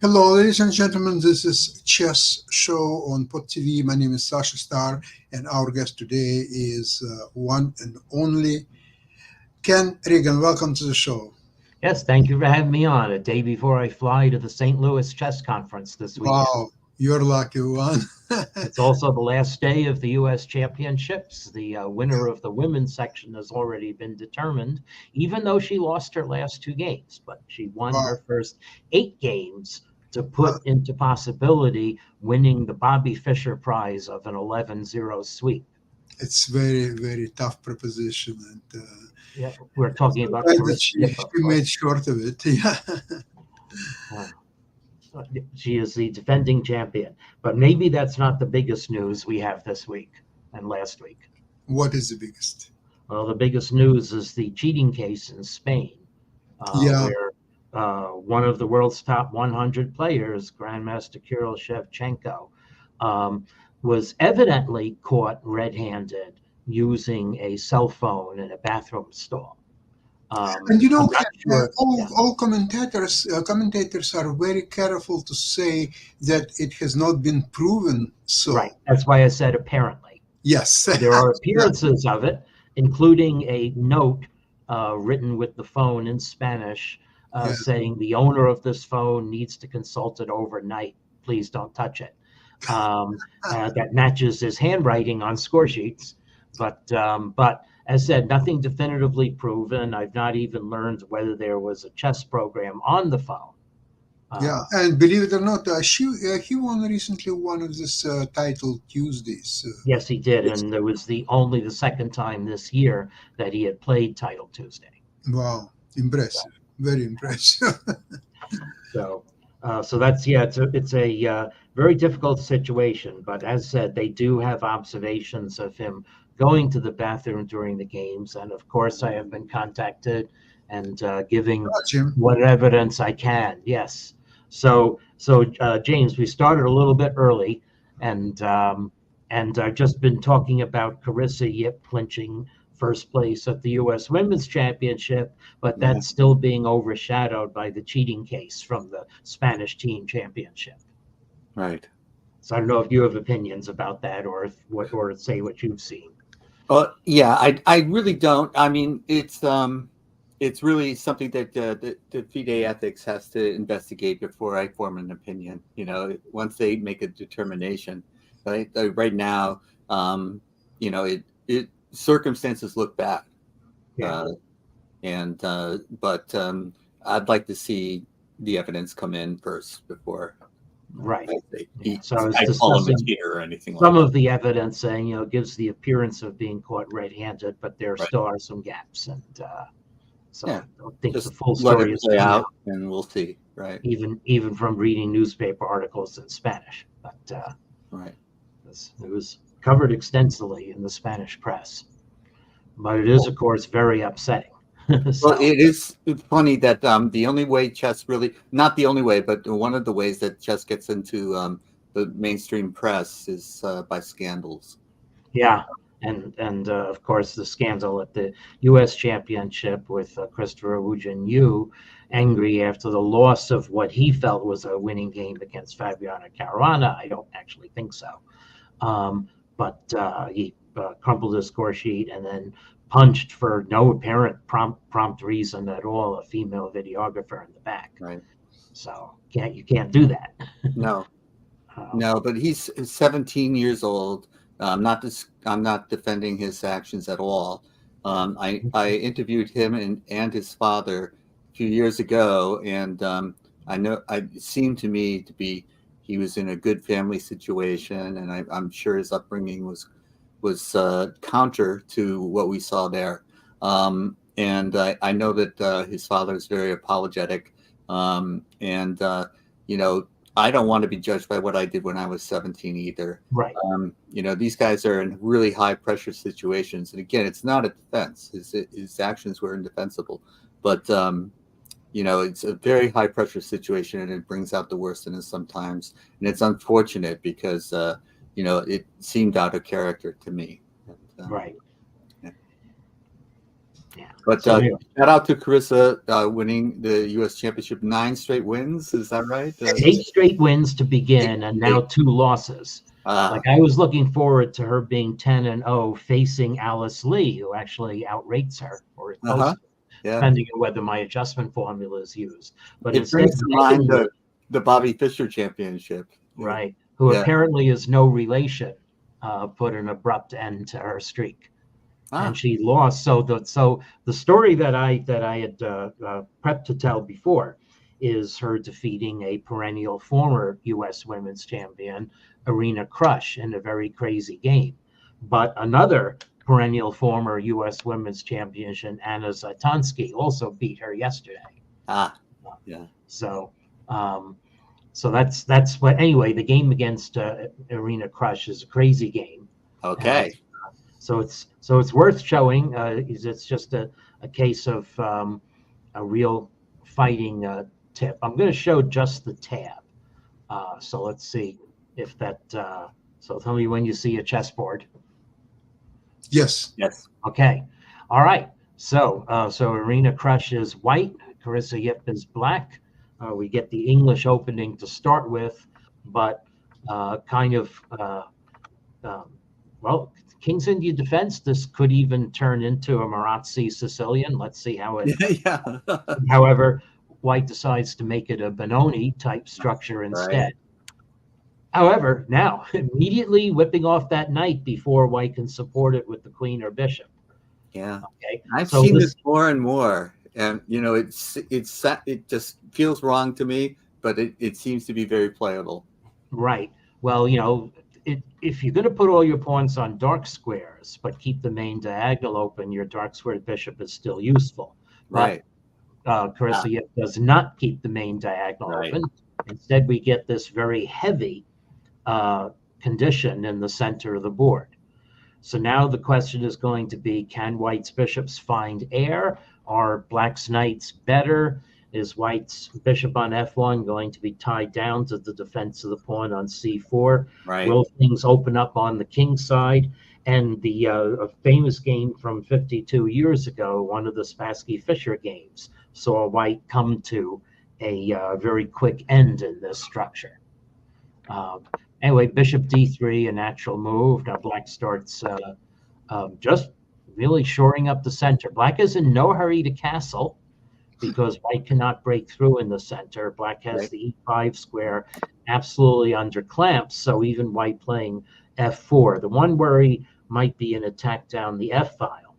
Hello, ladies and gentlemen. This is Chess Show on Pot TV. My name is Sasha Star, and our guest today is one and only Ken Regan. Welcome to the show. Yes, thank you for having me on a day before I fly to the St. Louis Chess Conference this weekend. Wow, you're lucky one. It's also the last day of the U.S. Championships. The winner of the women's section has already been determined, even though she lost her last two games. But she won Wow. her first 8 games to Uh, put into possibility winning the Bobby Fischer Prize of an 11-0 sweep. it's very, very tough proposition, and Yeah, we're talking I'm about glad that Carissa she Yip, of made course. short of it. Yeah. Uh, She is the defending champion. But maybe that's not the biggest news we have this week and last week. What is the biggest? Well, the biggest news is the cheating case in Spain, Yeah, where one of the world's top 100 players, Grandmaster Kirill Shevchenko, um, was evidently caught red-handed using a cell phone in a bathroom stall. and I'm not sure. all Yeah, commentators are very careful to say that it has not been proven right. so. That's why I said apparently. Yes. There are Yeah, appearances of it, including a note written with the phone in Spanish yeah, saying the owner of this phone needs to consult it overnight. Please don't touch it. That matches his handwriting on score sheets. But as said, nothing definitively proven. I've not even learned whether there was a chess program on the phone. yeah. Uh, And believe it or not, he won recently one of this title Tuesdays. yes, he did, It's, and there was the only the second time this year that he had played Title Tuesday. wow, So, impressive, very impressive. so that's yeah, it's a very difficult situation. But as said, they do have observations of him going to the bathroom during the games, and of course, I have been contacted and giving Jim. what evidence I can. Yes. So James, we started a little bit early, and I've just been talking about Carissa Yip clinching first place at the U.S. Women's Championship, but Yeah. that's still being overshadowed by the cheating case from the Spanish Team Championship. Right. So I don't know if you have opinions about that, or if, what, or say what you've seen. Yeah, I really don't. I mean, it's really something that the FIDE Ethics has to investigate before I form an opinion. Once they make a determination, right? Right now, it circumstances look bad, Yeah, and but I'd like to see the evidence come in first before right. I say Yeah. So I was I call him a discussing cheater or anything like some that. of the evidence saying, gives the appearance of being caught red-handed, but there Right. still are some gaps, and so Yeah. I don't think the Just full let it story has play come out, out, and we'll see. Right. even from reading newspaper articles in Spanish. But Right. it was covered extensively in the Spanish press. But it is, of course, very upsetting. Well, So, it is funny that the only way chess really, not the only way, but one of the ways that chess gets into the mainstream press is by scandals. yeah. And of course, the scandal at the U.S. Championship with Christopher Woojin Yu, angry after the loss of what he felt was a winning game against Fabiano Caruana. I don't actually think so. But he crumpled his score sheet and then punched for no apparent prompt reason at all a female videographer in the back. Right. So you can't do that. No, Um, no, but he's 17 years old. I'm not defending his actions at all. I interviewed him and his father a few years ago, and I know it seemed to me to be he was in a good family situation, and I'm sure his upbringing was counter to what we saw there. And I know that his father is very apologetic, and you know I don't want to be judged by what I did when I was 17 either. right. These guys are in really high pressure situations, and again, it's not a defense. His actions were indefensible, but it's a very high pressure situation, and it brings out the worst in us sometimes. And it's unfortunate because it seemed out of character to me. And, Right. yeah. Yeah. But So anyway, shout out to Carissa winning the U.S. Championship, 9 straight wins. Is that right? 8 straight wins to begin, and now 2 losses. Like I was looking forward to her being 10-0 facing Alice Lee, who actually outrates her, or close, yeah. depending on whether my adjustment formula is used. But It instead, brings to mind Megan, the Bobby Fischer Championship. right, who Yeah. apparently is no relation, put an abrupt end to her streak. And she lost. So the story that I had prepped to tell before is her defeating a perennial former U.S. Women's Champion, Irina Krush, in a very crazy game. But another perennial former U.S. Women's Champion, Anna Zaitansky, also beat her yesterday. Yeah. So that's what. Anyway, the game against Irina Krush is a crazy game. Okay. So it's worth showing. It's just a case of a real fighting tip. I'm going to show just the tab. So let's see if that. So tell me when you see a chessboard. Yes. Yes. Okay. All right. So Irina Krush is white. Carissa Yip is black. We get the English opening to start with, but well, King's Indian defense, this could even turn into a Marazzi Sicilian. Let's see how it. Yeah. However, White decides to make it a Benoni type structure instead. Right. However, now immediately whipping off that knight before White can support it with the queen or bishop. Yeah. Okay. I've seen this more and more, and it just feels wrong to me, but it seems to be very playable. Right. Well, if you're going to put all your pawns on dark squares, but keep the main diagonal open, your dark squared bishop is still useful. Right. Carissa Yip does not keep the main diagonal open. Instead, we get this very heavy condition in the center of the board. So now the question is going to be, can White's bishops find air? Are Black's knights better? Is White's bishop on f1 going to be tied down to the defense of the pawn on c4? Right. Will things open up on the king side? And the a famous game from 52 years ago, one of the Spassky-Fischer games, saw White come to a very quick end in this structure. Anyway, bishop d3, a natural move. Now Black starts just really shoring up the center. Black is in no hurry to castle, because White cannot break through in the center. Black has the e5 square absolutely under clamps, so even White playing f4. The one worry might be an attack down the f file.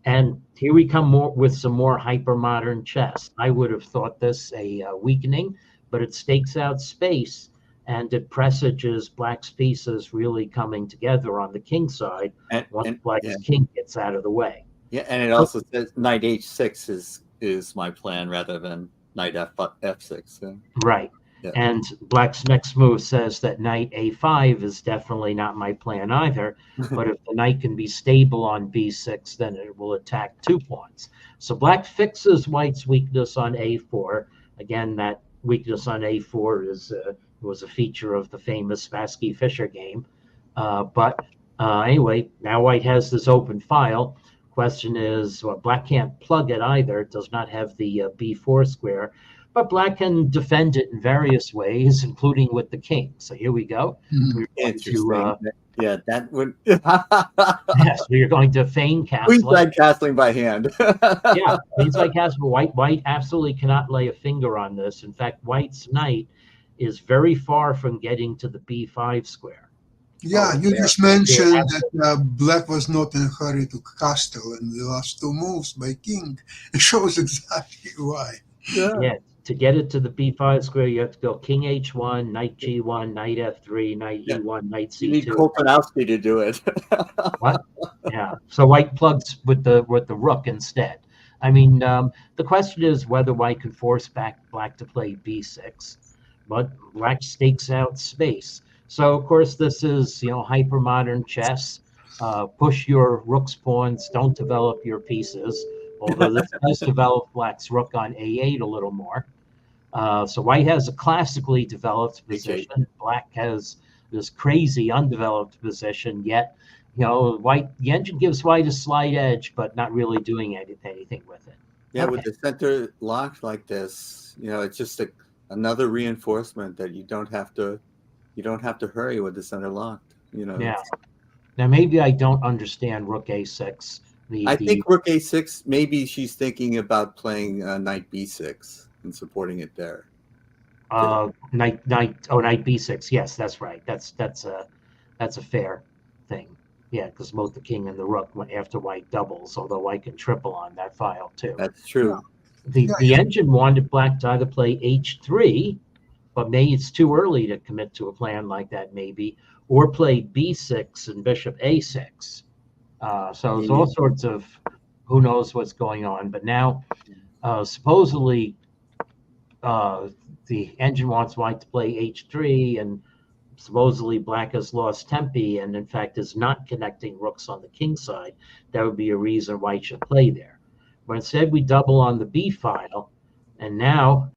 And here we come with some more hyper-modern chess. I would have thought this a weakening, but it stakes out space, and it presages Black's pieces really coming together on the king side once Black's king gets out of the way. Yeah, and it also says knight h6 is my plan rather than knight f6. So. Right. Yeah. And Black's next move says that knight a5 is definitely not my plan either. But if the knight can be stable on b6, then it will attack 2 pawns. So Black fixes White's weakness on a4. Again, that weakness on a4 was a feature of the famous Spassky-Fischer game. But anyway, now White has this open file. Question is, well, Black can't plug it either. It does not have the b4 square, but Black can defend it in various ways, including with the king. So here we go. Mm-hmm. That would. Yes, we are going to feign castling. Queenside castling by hand. Yeah, queenside castling. White absolutely cannot lay a finger on this. In fact, White's knight is very far from getting to the b5 square. Yeah, you just mentioned that Black was not in a hurry to castle in the last 2 moves by king. It shows exactly why. Yeah, to get it to the b5 square, you have to go king h1, knight g1, knight f3, knight e1, knight c2. You need Kolpanowski to do it. What? Yeah. So White plugs with the rook instead. I mean, the question is whether White can force back Black to play b6, but Black stakes out space. So, of course, this is, hyper-modern chess. Push your rook's pawns, don't develop your pieces, although this does develop Black's rook on a8 a little more. So White has a classically developed position. Black has this crazy undeveloped position, yet the engine gives white a slight edge, but not really doing anything with it. Yeah, Okay. with the center locked like this, it's just another reinforcement that you don't have to hurry with the center locked. Yeah. Now maybe I don't understand Rook A6. I think Rook A6. Maybe she's thinking about playing Knight B6 and supporting it there. Knight B6. Yes, that's right. That's a fair thing. Yeah, because both the king and the rook went after white doubles, although white can triple on that file too. That's true. The engine wanted black to either play H3, but maybe it's too early to commit to a plan like that, maybe, or play B6 and bishop A6. So it's all sorts of who knows what's going on. But now, supposedly, the engine wants white to play H3, and supposedly black has lost tempi and in fact is not connecting rooks on the king side. That would be a reason white should play there. But instead we double on the B file, and now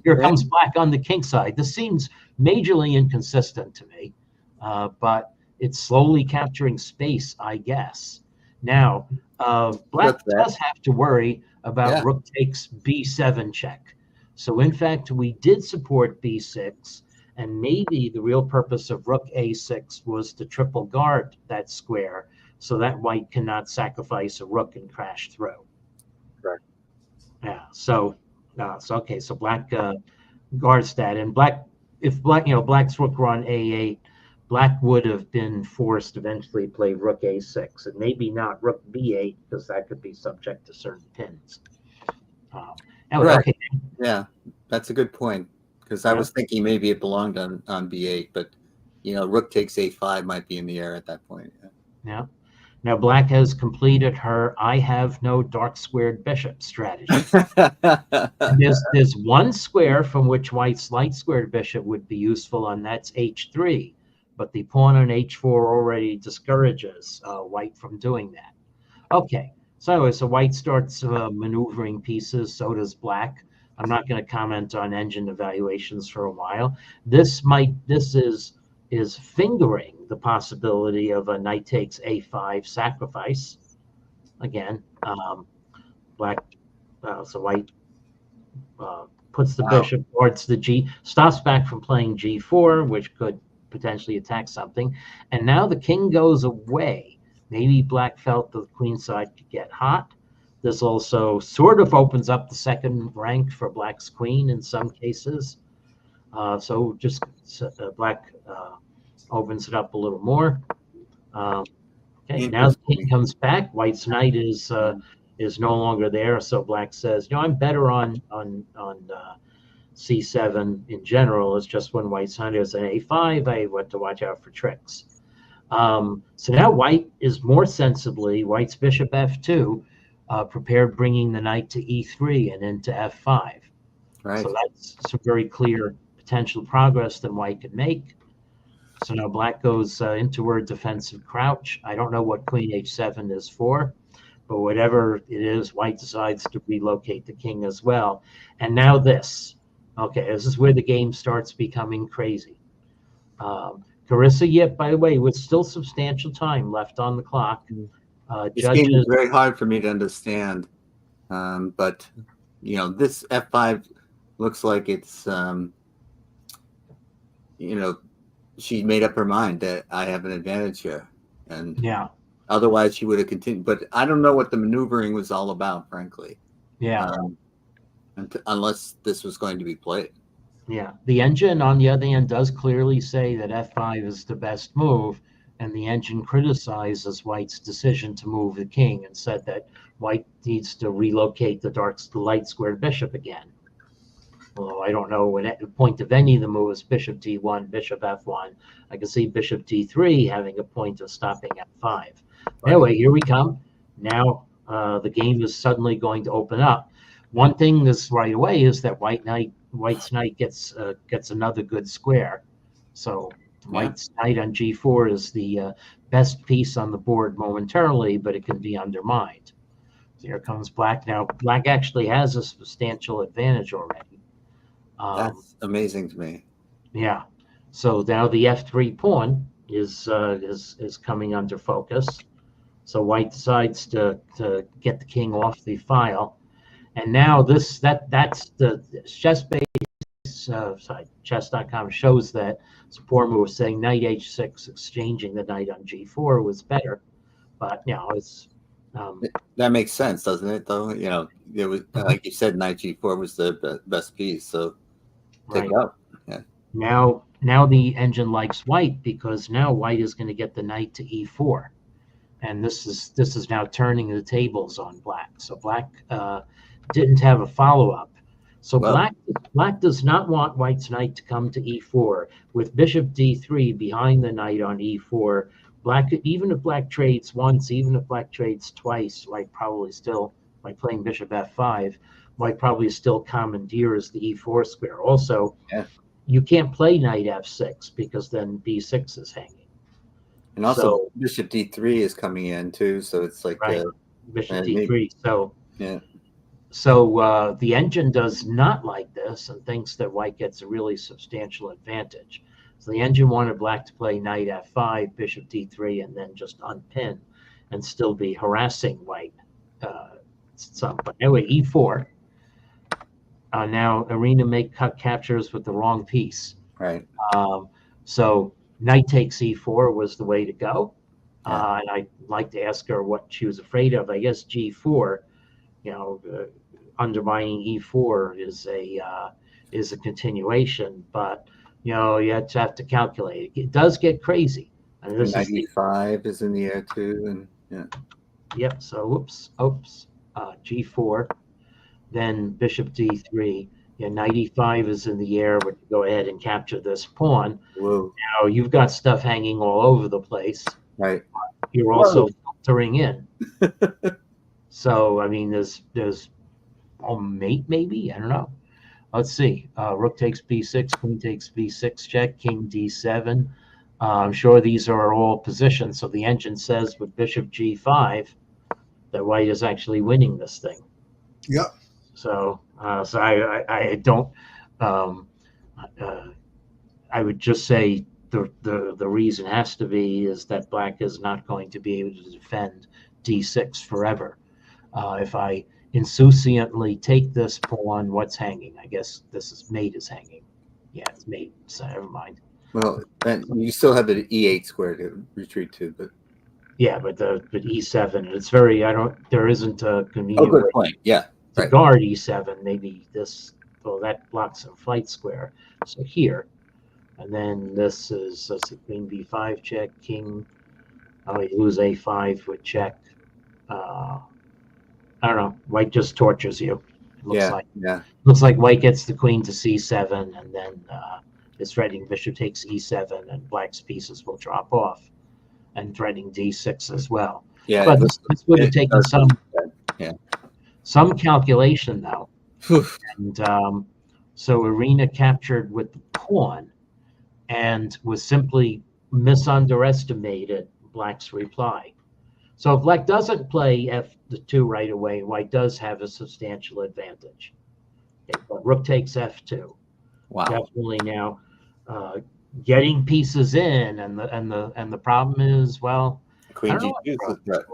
here comes black on the king side. This seems majorly inconsistent to me, but it's slowly capturing space, I guess. Now, black does have to worry about rook takes B7 check. So in fact, we did support B6, and maybe the real purpose of rook A6 was to triple guard that square so that white cannot sacrifice a rook and crash through. Right. Yeah. So okay. So black guards that, and black's rook were on A8. Black would have been forced eventually to play rook A6, and maybe not rook B8 because that could be subject to certain pins. Right. Okay. Yeah, that's a good point, because I was thinking maybe it belonged on B8, but rook takes A5 might be in the air at that point. Yeah. Now black has completed her "I have no dark squared bishop" strategy. There's one square from which white's light squared bishop would be useful, and that's H3. But the pawn on H4 already discourages white from doing that. Okay, so white starts maneuvering pieces, so does black. I'm not going to comment on engine evaluations for a while. This is fingering the possibility of a knight takes A5 sacrifice. Again, black, so white puts the bishop towards the G, stops back from playing G4, which could potentially attack something. And now the king goes away. Maybe black felt the queen side could get hot. This also sort of opens up the second rank for black's queen in some cases. So just black opens it up a little more. Okay, now the king comes back. White's knight is no longer there. So black says, I'm better on C7 in general. It's just when white's knight is an A5, I want to watch out for tricks. So now white is more sensibly, white's bishop F2, prepared bringing the knight to E3 and into F5. Right. So that's some very clear potential progress that white could make. So now black goes into her defensive crouch. I don't know what queen H7 is for, but whatever it is, white decides to relocate the king as well. And now this. Okay, this is where the game starts becoming crazy. Carissa, yet, by the way, with still substantial time left on the clock. This game is very hard for me to understand, but this F5 looks like it's she made up her mind that I have an advantage here, and otherwise she would have continued. But I don't know what the maneuvering was all about, frankly. Yeah. Unless this was going to be played. Yeah. The engine, on the other hand, does clearly say that F5 is the best move, and the engine criticizes white's decision to move the king and said that white needs to relocate the light squared bishop again. Although I don't know what the point of any of the moves, bishop D1, bishop F1. I can see bishop D3 having a point of stopping F5. Right. Anyway, here we come. Now the game is suddenly going to open up. One thing this right away is that white's knight gets another good square. So white's knight on G4 is the best piece on the board momentarily, but it can be undermined. So here comes black. Now black actually has a substantial advantage already. That's amazing to me. Yeah. So now the F3 pawn, is coming under focus. So white decides to get the king off the file, and now that's the chess.com shows that Saporma was saying knight h6, exchanging the knight on g4 was better, but it's that makes sense, doesn't it? Though it was like you said, knight g4 was the best piece, so take it out. Yeah. Now the engine likes white because now white is going to get the knight to e4. And this is now turning the tables on black. So black didn't have a follow-up. So black does not want white's knight to come to e4. With bishop d3 behind the knight on e4, even if black trades once, even if black trades twice, white probably still, by playing bishop f5, white probably still commandeers the e4 square. Also, you can't play knight f6 because then b6 is hanging. And also, bishop d3 is coming in too, so it's like bishop d3. So yeah. So the engine does not like this and thinks that white gets a really substantial advantage. So the engine wanted black to play knight f5, bishop d3, and then just unpin and still be harassing white. But anyway, e4. Now Arena captures with the wrong piece. Right. So knight takes e4 was the way to go. And I'd like to ask her what she was afraid of. I guess g4, undermining e4 is a continuation, but you have to calculate. It does get crazy. And this 95 is in the air too, and Yep. So oops. G4, then bishop d3. Knight e5 is in the air, but go ahead and capture this pawn. Whoa. Now you've got stuff hanging all over the place. Right. You're also filtering in. So I mean, there's a mate maybe. I don't know. Let's see. Rook takes b6, queen takes b6 check, king d7. I'm sure these are all positions. So the engine says with bishop g5 that white is actually winning this thing. Yep. So I don't. I would just say the reason has to be is that black is not going to be able to defend d6 forever. If I insouciantly take this pawn, what's hanging? I guess mate is hanging. Yeah, it's mate. So never mind. Well, and you still have the e8 square to retreat to, but yeah, but e7. It's very. There isn't a convenient good way point. Yeah. to guard e7. Maybe this. Well, that blocks a flight square. So here, and then this is queen b5 check, king. Oh, you lose a5 with check. I don't know. White just tortures you. It looks like white gets the queen to c7, and then is threatening bishop takes e7, and black's pieces will drop off, and threatening d6 as well. Yeah, but this would have taken some calculation though. And so Arena captured with the pawn, and was simply misunderestimated black's reply. So if black doesn't play f2 right away, white does have a substantial advantage. Okay, but rook takes f2. Wow. Definitely now getting pieces in, and the problem is, well, queen g2 is a threat.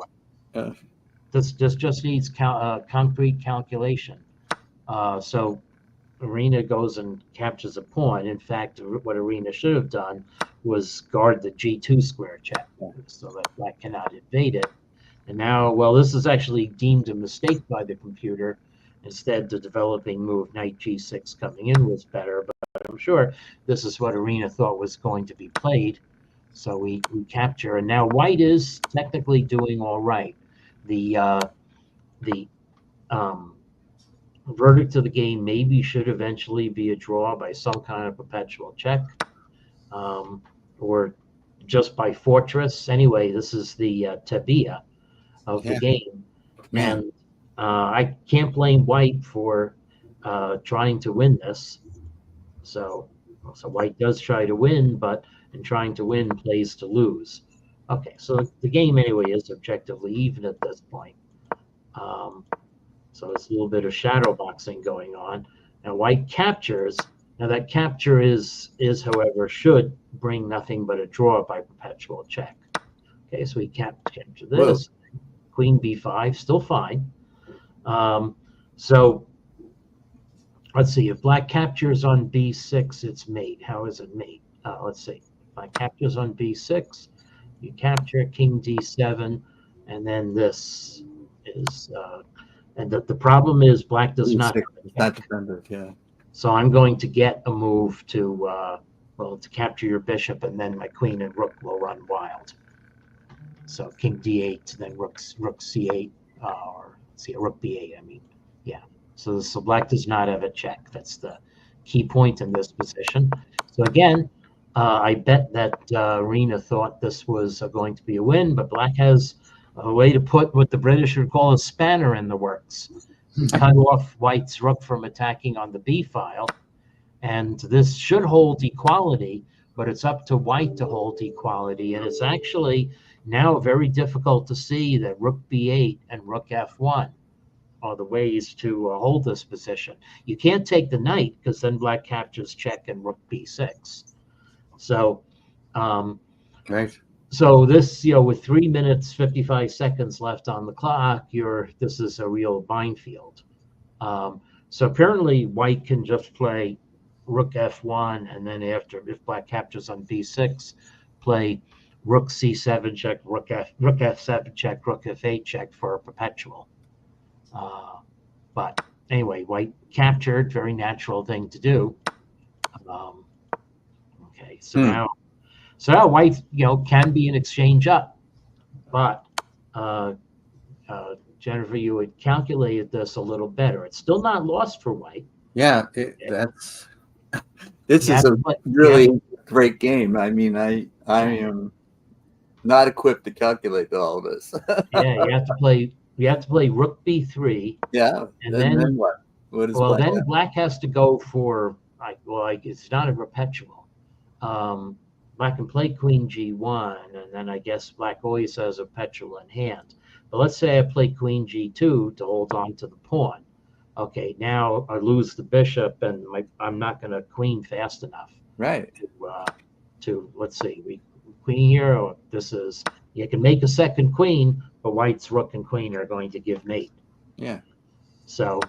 This just needs concrete calculation. So Arena goes and captures a pawn. In fact, what Arena should have done was guard the g2 square check, so that black cannot invade it. And now, well, this is actually deemed a mistake by the computer. Instead, the developing move knight g6 coming in was better, but I'm sure this is what Arena thought was going to be played. So we capture, and now white is technically doing all right. The verdict of the game maybe should eventually be a draw by some kind of perpetual check, or just by fortress. Anyway, this is the tabia of the game. And I can't blame white for trying to win this. So white does try to win, but in trying to win, plays to lose. Okay, so the game anyway is objectively even at this point. So it's a little bit of shadow boxing going on. And white captures, Now that capture is however should bring nothing but a draw by perpetual check. Okay, so we capture this. Queen b5, still fine. So let's see, if black captures on b6, it's mate. How is it mate? Let's see. If black captures on b6, you capture king d7, and then this is, and the problem is black does not have a check. Not defended, yeah. So I'm going to get a move to, to capture your bishop, and then my queen and rook will run wild. So king d8, then rook c8, or see, rook b8, I mean, yeah. So black does not have a check. That's the key point in this position. So again, I bet that Arena thought this was going to be a win, but black has a way to put what the British would call a spanner in the works. Cut off white's rook from attacking on the b file, and this should hold equality, but it's up to white to hold equality, and it's actually now very difficult to see that rook b8 and rook f1 are the ways to hold this position. You can't take the knight because then black captures check and rook b6. So, Right. So this, with 3 minutes 55 seconds left on the clock, this is a real minefield. So apparently white can just play rook f1, and then if black captures on b6, play rook c7 check, rook f7 check, rook f8 check for a perpetual. But anyway, white captured, very natural thing to do. Okay, so now white, can be an exchange up, but Jennifer, you had calculated this a little better. It's still not lost for white. Yeah, this is a really great game. I mean, I am not equipped to calculate all of this. Yeah, you have to play rook b3. Yeah, and then what? What is black? Then black has to go for it's not a perpetual. Black can play queen g1, and then I guess black always has a perpetual in hand. But let's say I play queen g2 to hold on to the pawn. Okay, now I lose the bishop, and I'm not going to queen fast enough. Right. To let's see, queen here. Or you can make a second queen, but white's rook and queen are going to give mate. Yeah. So,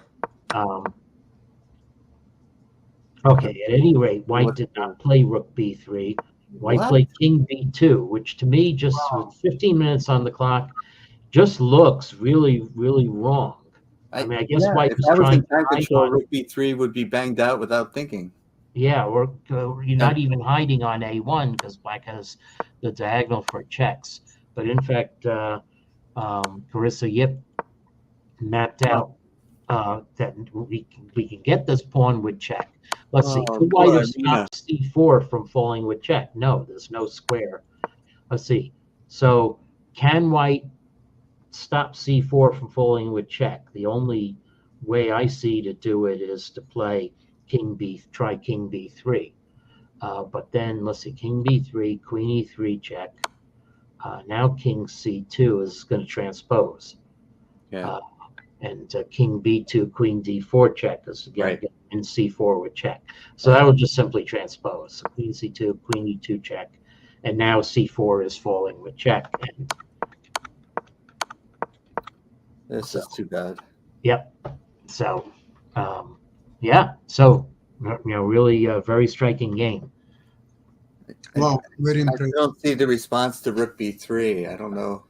okay. At any rate, white did not play rook b3. White played king b2, which to me, just with 15 minutes on the clock, just looks really, really wrong. I mean, I guess white was trying to control rook b3 would be banged out without thinking. Yeah, or you're not even hiding on a1 because black has the diagonal for checks. But in fact, Carissa Yip mapped out that we can get this pawn with check. Let's see. Could white have stopped c4 from falling with check? No, there's no square. Let's see. So can white stop c4 from falling with check? The only way I see to do it is to play try king b3. But then let's see, king b3, queen e3 check. Now king c2 is going to transpose. Yeah. And king b2, queen d4 check is again in c4 with check. So that will just simply transpose. So queen c2, queen e2 check, and now c4 is falling with check. And this is too bad. Yep. So, yeah. So, really a very striking game. Wow, very impressive. I don't see the response to rook b3. I don't know.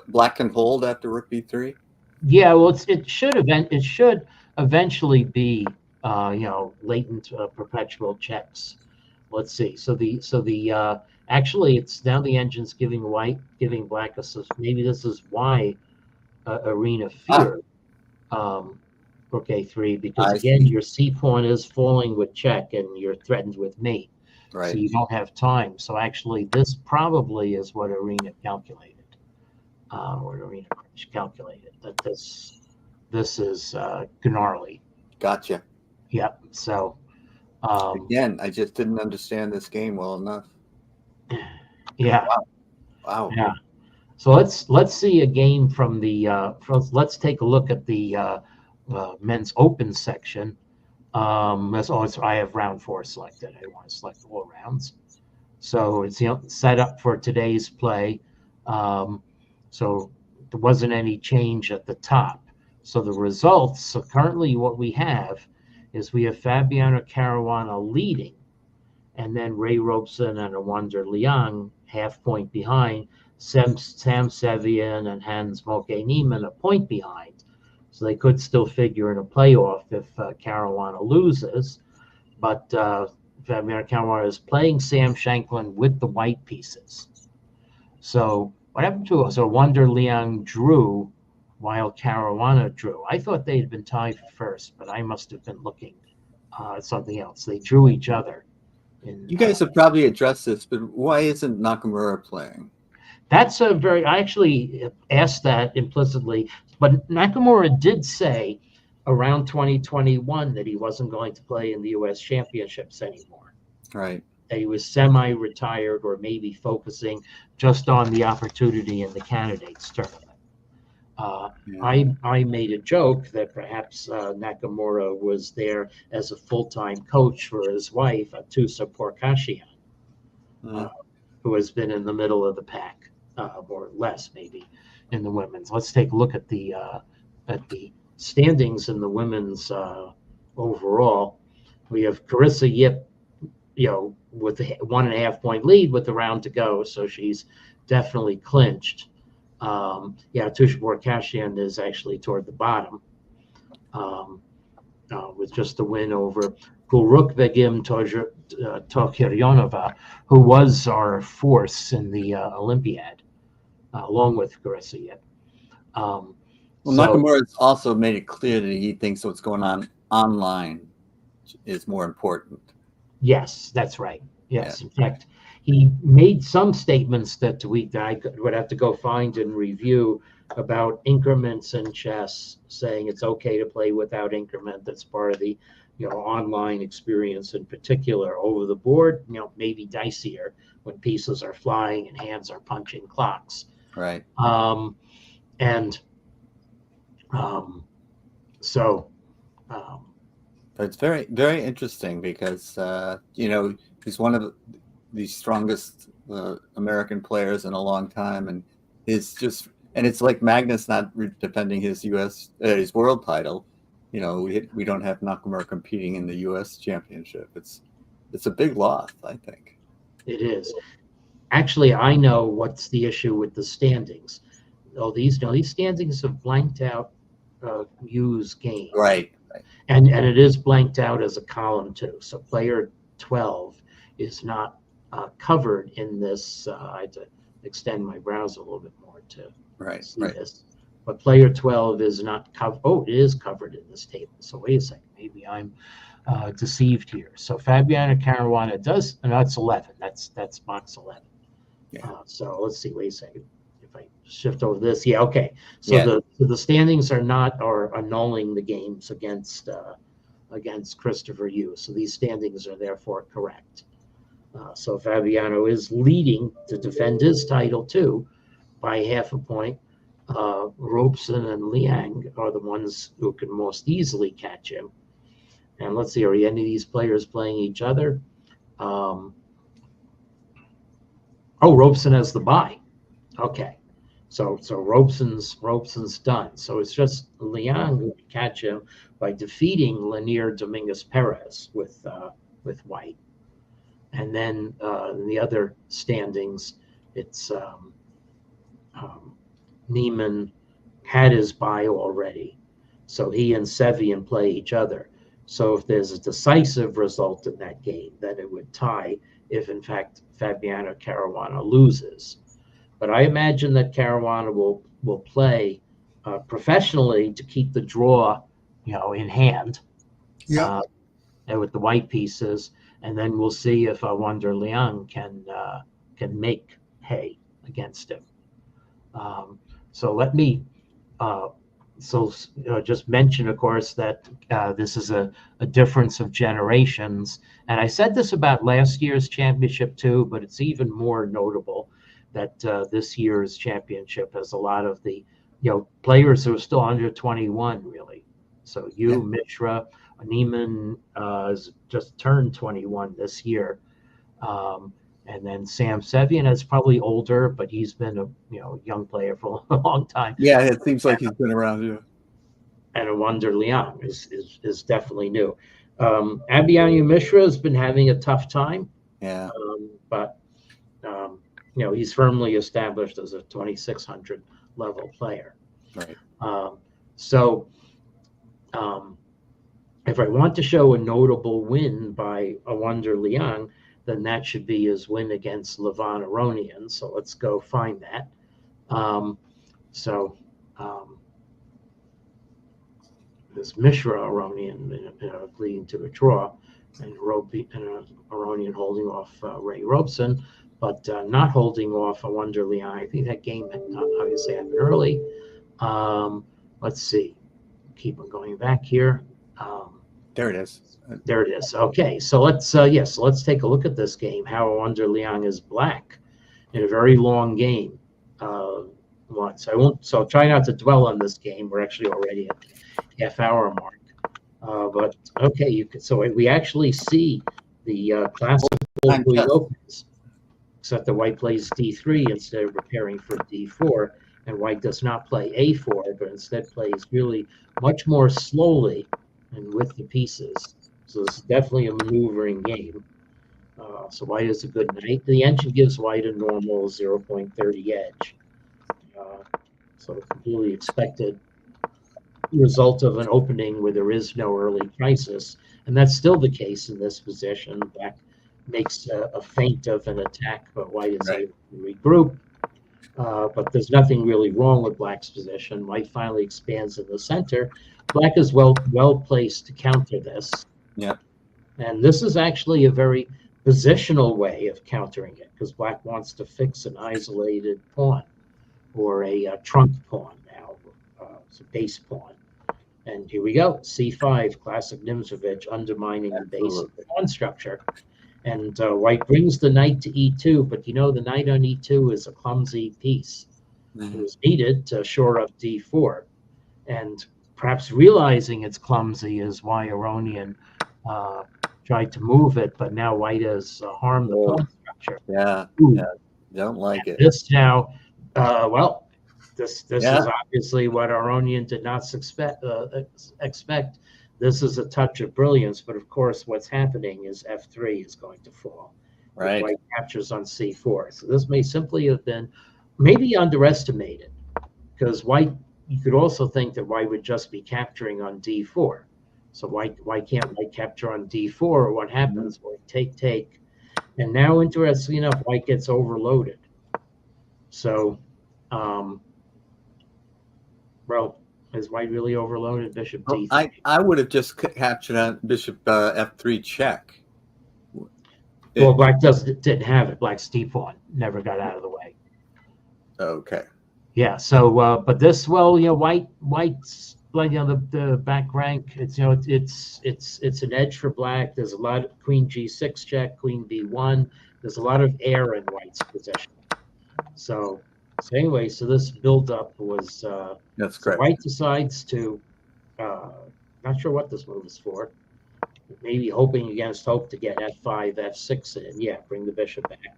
Black can hold after rook b3. Yeah, well, it should eventually be latent perpetual checks. Let's see. So the actually it's now the engine's giving black a, maybe this is why Arena feared rook a3, because again your c pawn is falling with check and you're threatened with mate. Right. So you don't have time. So actually this probably is what Arena calculated. That this is gnarly. Gotcha. Yep. So again, I just didn't understand this game well enough. Yeah. Wow. Yeah. So let's see a game from the let's take a look at the men's open section. That's all. I have round 4 selected. I want to select all rounds. So it's set up for today's play. So there wasn't any change at the top. So the results. So currently, what we have is we have Fabiano Caruana leading, and then Ray Robeson and Wonder Liang half point behind. Sam Sevian and Hans-Moke Niemann a point behind. So they could still figure in a playoff if Caruana loses. But Fabiano Caruana is playing Sam Shanklin with the white pieces. So what happened to so Wonder Liang drew while Caruana drew? I thought they had been tied for first, but I must have been looking at something else. They drew each other. You guys have probably addressed this, but why isn't Nakamura playing? That's a very, I actually asked that implicitly, but Nakamura did say around 2021 that he wasn't going to play in the U.S. Championships anymore. Right. That he was semi-retired or maybe focusing just on the opportunity in the candidates tournament. I made a joke that perhaps Nakamura was there as a full-time coach for his wife, Atusa Porkashian, who has been in the middle of the pack, more or less maybe, in the women's. Let's take a look at the standings in the women's overall. We have Carissa Yip, with a 1.5 point lead with the round to go, so she's definitely clinched. Tusha Borkashian is actually toward the bottom with just a win over Gulruk Begim Tokiryonova, who was our force in the Olympiad, along with Carissa Yip. Nakamura has also made it clear that he thinks what's going on online is more important. Yes, that's right. Yes, in fact, he made some statements that I would have to go find and review about increments in chess, saying it's okay to play without increment. That's part of the, online experience in particular. Over the board, maybe dicier when pieces are flying and hands are punching clocks. Right. It's very, very interesting because he's one of the strongest American players in a long time, and it's like Magnus not defending his his world title. We don't have Nakamura competing in the U.S. Championship. It's a big loss, I think. It is. Actually, I know what's the issue with the standings. These standings have blanked out Yu's game. Right. And it is blanked out as a column too. So player 12 is not covered in this. I had to extend my browser a little bit more to see this. But player 12 is not covered. Oh, it is covered in this table. So wait a second. Maybe I'm deceived here. So Fabiano Caruana does, and that's 11. That's box 11. Yeah. So let's see. Wait a second. If I shift over this, okay. So the standings are annulling the games against Christopher Yu. So these standings are therefore correct. So Fabiano is leading to defend his title too by 0.5 point. Robeson and Liang are the ones who can most easily catch him. And let's see, are any of these players playing each other? Robeson has the bye. Okay. So Robeson's done. So it's just Liang who can catch him by defeating Lanier Dominguez Perez with white. And then in the other standings, it's Neiman had his bye already. So he and Sevian play each other. So if there's a decisive result in that game, then it would tie if, in fact, Fabiano Caruana loses. But I imagine that Caruana will play professionally to keep the draw, in hand. Yeah. And with the white pieces, and then we'll see if Wonder Liang can make hay against him. So let me just mention, of course, that this is a difference of generations. And I said this about last year's championship too, but it's even more notable that this year's championship has a lot of the players who are still under 21, really. So Mishra, Neiman has just turned 21 this year. And then Sam Sevian is probably older, but he's been a young player for a long time. Yeah, it seems like he's been around you. And Awonder Liang is definitely new. Abhimanyu Mishra has been having a tough time. Yeah. But he's firmly established as a 2600 level player. Right. If I want to show a notable win by Awonder Liang, then that should be his win against Levan Aronian. So let's go find that. This Mishra Aronian leading to a draw, and Aronian holding off Ray Robson, but not holding off Awonder Liang. I think that game obviously happened early. Let's see. Keep on going back here. There it is. There it is. Okay, so let's take a look at this game. How Awonder Liang is black in a very long game. So try not to dwell on this game. We're actually already at the half-hour mark. But okay, so we actually see the classical opens, except the white plays d3 instead of preparing for d4, and white does not play a4, but instead plays really much more slowly and with the pieces. So this is definitely a maneuvering game. So white is a good knight. The engine gives white a normal 0.30 edge. So a completely expected result of an opening where there is no early crisis. And that's still the case in this position. Black makes a feint of an attack, but white is able to regroup. But there's nothing really wrong with black's position. White finally expands in the center. Black is well placed to counter this. Yeah. And this is actually a very positional way of countering it, because black wants to fix an isolated pawn or a trunk pawn now. It's a base pawn. And here we go, c5, classic Nimzovich, undermining the base of the pawn structure. And white brings the knight to e2, but the knight on e2 is a clumsy piece. Mm-hmm. It was needed to shore up d4. And perhaps realizing it's clumsy is why Aronian tried to move it, but now white has harmed the pawn structure. Yeah, don't like it. This now, this is obviously what Aronian did not expect. This is a touch of brilliance, but of course what's happening is f3 is going to fall. Right. White captures on c4. So this may simply have been maybe underestimated, because you could also think that white would just be capturing on d4. So why can't white capture on d4? Or what happens? White take. And now, interestingly enough, white gets overloaded. So, is white really overloaded? Bishop d3. I would have just captured on bishop f3 check. Well, black didn't have it. Black's d-pawn never got out of the way. Okay. Yeah. So, but this, white's like the back rank. It's it's an edge for black. There's a lot of queen g6 check, queen b1. There's a lot of air in white's position. So anyway, so this build-up was. That's correct. White decides to, not sure what this move is for. Maybe hoping against hope to get f5, f6 in. Yeah, bring the bishop back.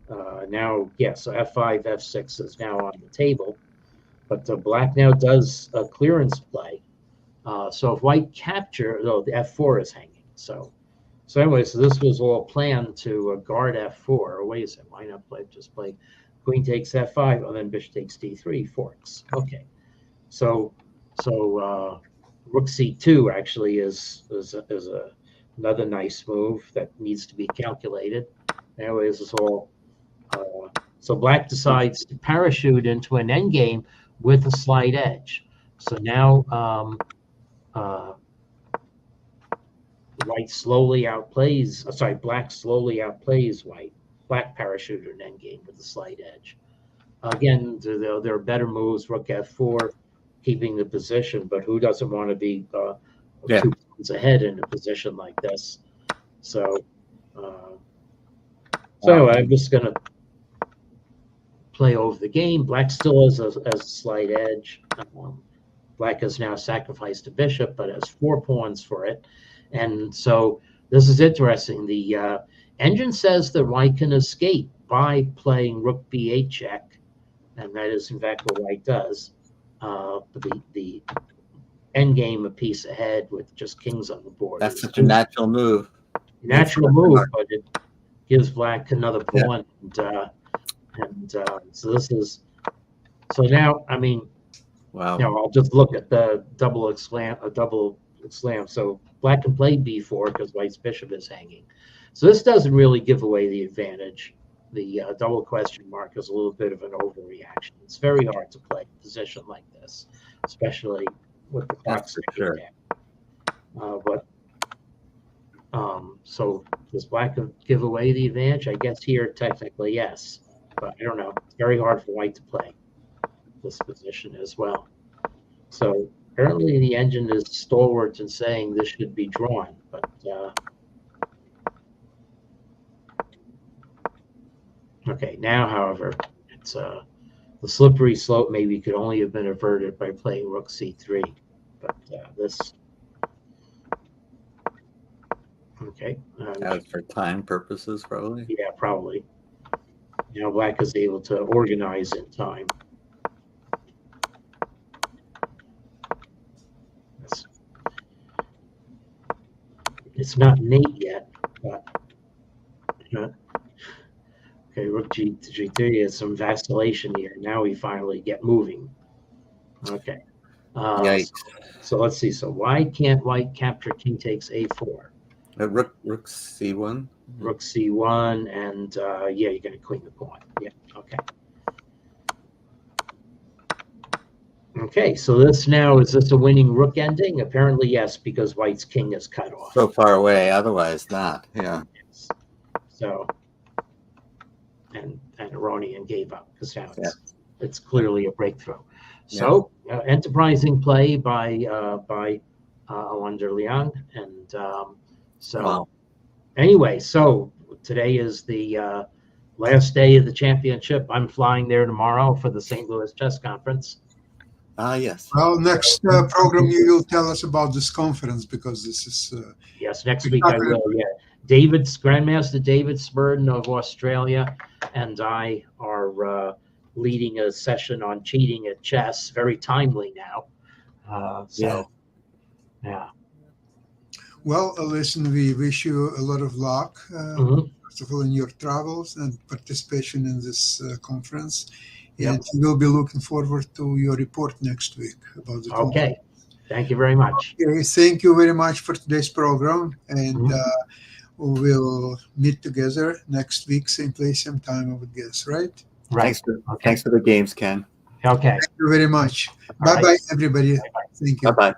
So f5, f6 is now on the table. But black now does a clearance play. So if white capture, the f4 is hanging. So anyway, so this was all planned to guard f4. Or wait a second, why not just play queen takes f5, and then bishop takes d3, forks. Okay. So rook c2 actually is another nice move that needs to be calculated. Anyway, this is all. So black decides to parachute into an endgame with a slight edge. So now black slowly outplays white. Black parachuted an endgame with a slight edge. Again, there are better moves, rook f4, keeping the position, but who doesn't want to be 2 points ahead in a position like this? So anyway, I'm just going to play over the game. Black still has a slight edge. Black has now sacrificed a bishop, but has 4 pawns for it. And so this is interesting. The engine says that white can escape by playing rook b8 check, and that is in fact what white does. But the endgame a piece ahead with just kings on the board. That's such a natural move. Natural move, but it gives black another pawn. So this is, so now, I mean, Wow. I'll just look at the double slam. So black can play b4 because white's bishop is hanging. So this doesn't really give away the advantage. The double question mark is a little bit of an overreaction. It's very hard to play a position like this, especially with the clock That's for sure. So does black give away the advantage? I guess here technically yes, but I don't know. It's very hard for white to play this position as well. So apparently the engine is stalwart in saying this should be drawn, but okay, now however, it's the slippery slope maybe could only have been averted by playing rook c3, but this okay. That was for time purposes, probably. Yeah, probably. Now black is able to organize in time. It's not Nate yet, but okay, rook g3 is some vacillation here. Now we finally get moving. Okay. So let's see. So why can't white capture king takes a4? Rook c1. Rook c1, and yeah, you're going to queen the pawn. Yeah, okay. Okay, so this now, is this a winning rook ending? Apparently yes, because white's king is cut off. So far away, otherwise not. Yeah. Yes. So, and Aronian gave up because now it's clearly a breakthrough. So enterprising play by Alander Liang, and anyway, so today is the last day of the championship. I'm flying there tomorrow for the St. Louis Chess Conference. Yes. Well, next program you will tell us about this conference, because this is yes, next week I will. Yeah, Grandmaster David Smurden of Australia and I are leading a session on cheating at chess. Very timely now. Yeah. Well, listen, we wish you a lot of luck, first of all, in your travels and participation in this conference. And we'll be looking forward to your report next week about the conference. Okay. Thank you very much. Okay, thank you very much for today's program. And we'll meet together next week, same place, same time, I would guess, right? Right. Thanks for the games, Ken. Okay. Thank you very much. All Bye-bye, right. everybody. Bye-bye. Thank you. Bye-bye.